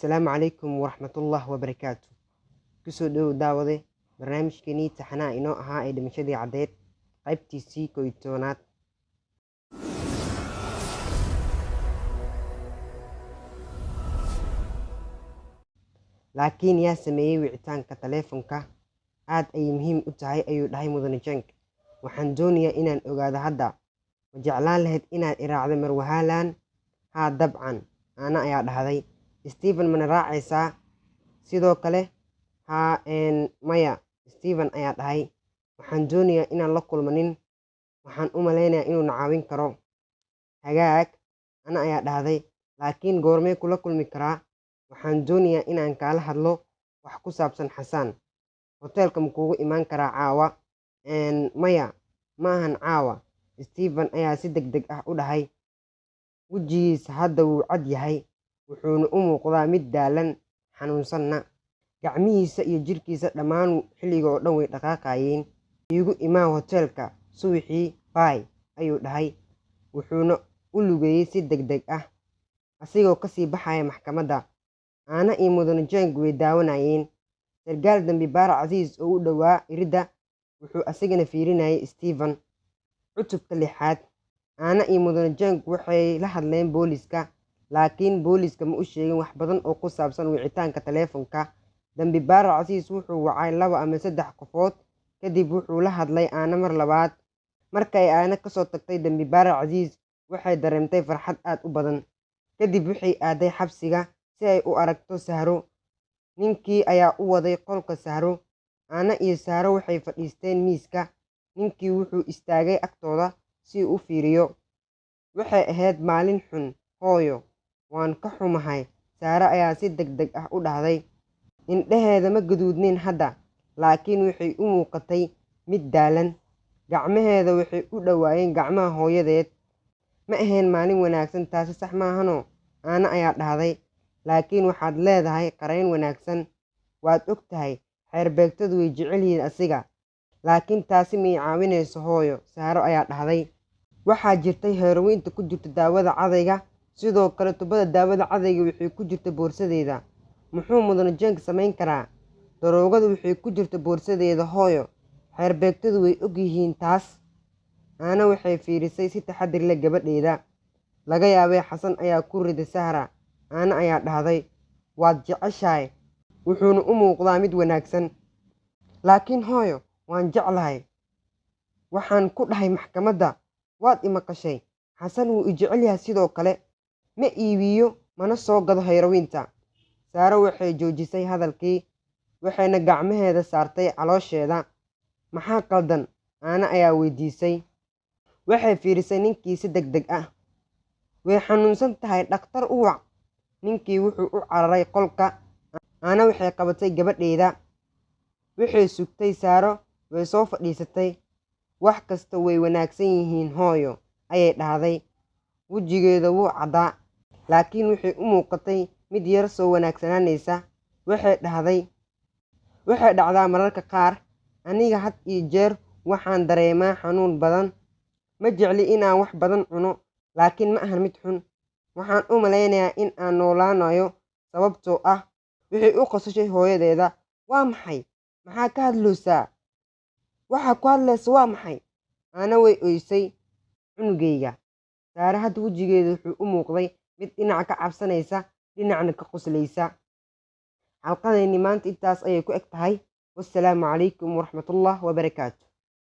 Assalaamu calaykum waraxmatullaahi wabarakaatu. Kusoo dhowow daawade barnaamijkeenii taxanaha inoo ahaa ee dhimashadii caddeed qaybtiisii 11aad. Laakiin yaa sameeyey wicitaanka taleefanka? Aad ayay muhiim u tahay, ayuu dhahay Mudane Jenk. Waxaan doonayaa inaan ogaado hadda. Ma jeclaan lahayd inaad i raacdo Marwo Haaland? Haa, dabcan, Ana ayaa dhahday. Steven mana raacaysaa? Sidoo kale haa. Maya, Steven ayaa dhahay. Waxaan doonayaa inaan la kulmo nin. Waxaan u maleynayaa inuu na caawin karo. Hagaag, Ana ayaa dhahday. Laakiin goormee kula kulmi karaa? Waxaan doonayaa inaan kaala hadlo wax ku saabsan Xasaan. Hoteelka ma kuugu imaan karaa caawa? Maya, ma ahan caawa. Steven ayaa si degdeg ah u dhahay. Wejigiisa hadda wuu cad yahay, wuxuuna u muuqdaa mid daalan, xanuunsanna. Gacmihiisa iyo jirkiisa dhammaan xilliga oo dhan way dhaqaaqayeen. Iigu imaan hoteelka subaxii bye, ayuu dhahay. Wuxuuna u lugeeyey si degdeg ah, asigoo kasii baxaya maxkamadda. Ana iyo Mudane Jenk way daawanayeen. Sarkaal dambi baare Casiis oo u dhowaa iridda wuxuu asigana fiirinayay Steven. Cutubka 6. Ana iyo Mudane Jenk waxay la hadleen booliiska, laakiin booliiska ma u sheegin wax badan oo ku saabsan wicitaanka taleefanka. Dambi baare Casiis wuxuu wacay 2 ama 3 qofood, kadib wuxuu la hadlay Ana mar labaad. Markay Ana kasoo tagtay dambi baare Casiis, waxay dareemtay farxad aad u badan. Kadib waxay aaday xabsiga si ay u aragto Sahro. Ninkii ayaa u waday qolka Sahro. Ana iyo Sahro waxay fadhiisteen miiska. Ninkii wuxuu istaagay agtooda si uu u fiiriyo. Waxay ahayd maalin xun, hooyo. Waan ka xumahay, Sahro ayaa si degdeg ah u dhahday. Indhaheeda ma gaduudnayn hadda, laakiin waxay u muuqatay mid daalan. Gacmaheeda waxay u dhowaayeen gacmaha hooyadeed. Ma ahayn maalin wanaagsan, taasi sax maahano? Ana ayaa dhahday. Laakiin waxaad leedahay qareen wanaagsan. Waad og tahay, xeerbeegtadu way jecel yihiin asiga. Laakiin taasi may caawinayso hooyo, Sahro ayaa dhahday. Waxaa jirtay herointa ku jirta daawada cadayga. Sidoo kale tubada daawada cadayga waxay ku jirta boorsadeeda. Muxuu Mudane Jenk samayn karaa? Daroogadu waxay ku jirta boorsadeeda hooyo. Xeerbeegtadu way og yihiin taas. Ana waxay fiirisay si taxadir leh gabadheeda. Laga yaabay Xasan ayaa ku riday Sahra. Ana ayaa dhahday. Waad jeceshahay, wuxuuna u muuqdaa mid wanaagsan. Laakiin hooyo, waan jeclahay. Waxaan ku dhahay maxkamadda. Waad i maqashay. Xasan wuu i jecel yahay sidoo kale. Ma iibiyo mana soo gado herointa. Sahro waxay joojisay hadalkii, waxayna gacmaheeda saartay caloosheeda. Maxaa qaldan? Ana ayaa weydiisay. Waxay fiirisay ninkii si degdeg ah. Way xanuunsan tahay, dhakhtar u wac. Ninkii wuxuu u cararay qolka. Ana waxay qabatay gabadheeda. Waxay sugtay Sahro way soo fadhiisatay. Wax kasta way wanaagsan yihiin hooyo, ayay dhahday. Wejigeeda wuu caddaa, laakiin waxay u muuqatay mid yar soo wanaagsanaanaysa. Waxay dhahday. Waxay dhacdaa mararka qaar. Aniga had iyo jeer waxaan dareemaa xanuun badan. Ma jecli inaan wax badan cuno, laakiin ma ahan mid xun. Waxaan u maleynayaa in aan noolaanayo sababtoo ah. Waxay u qosashay hooyadeeda. Waa maxay? Maxaa ka hadloosaa? Waxaa ku hadlaysa waa maxay? Ana way oysay. Cunugayga. Sahro hadda wejigeeda wuxuu u muuqday mid dhinac ka cabsanaysa, dhinacna ka qoslaysa. Xalqadeenni maanta intaas ayay ku eg tahay. Wassalaamu calaykum waraxmatullaahi wabarakaatu.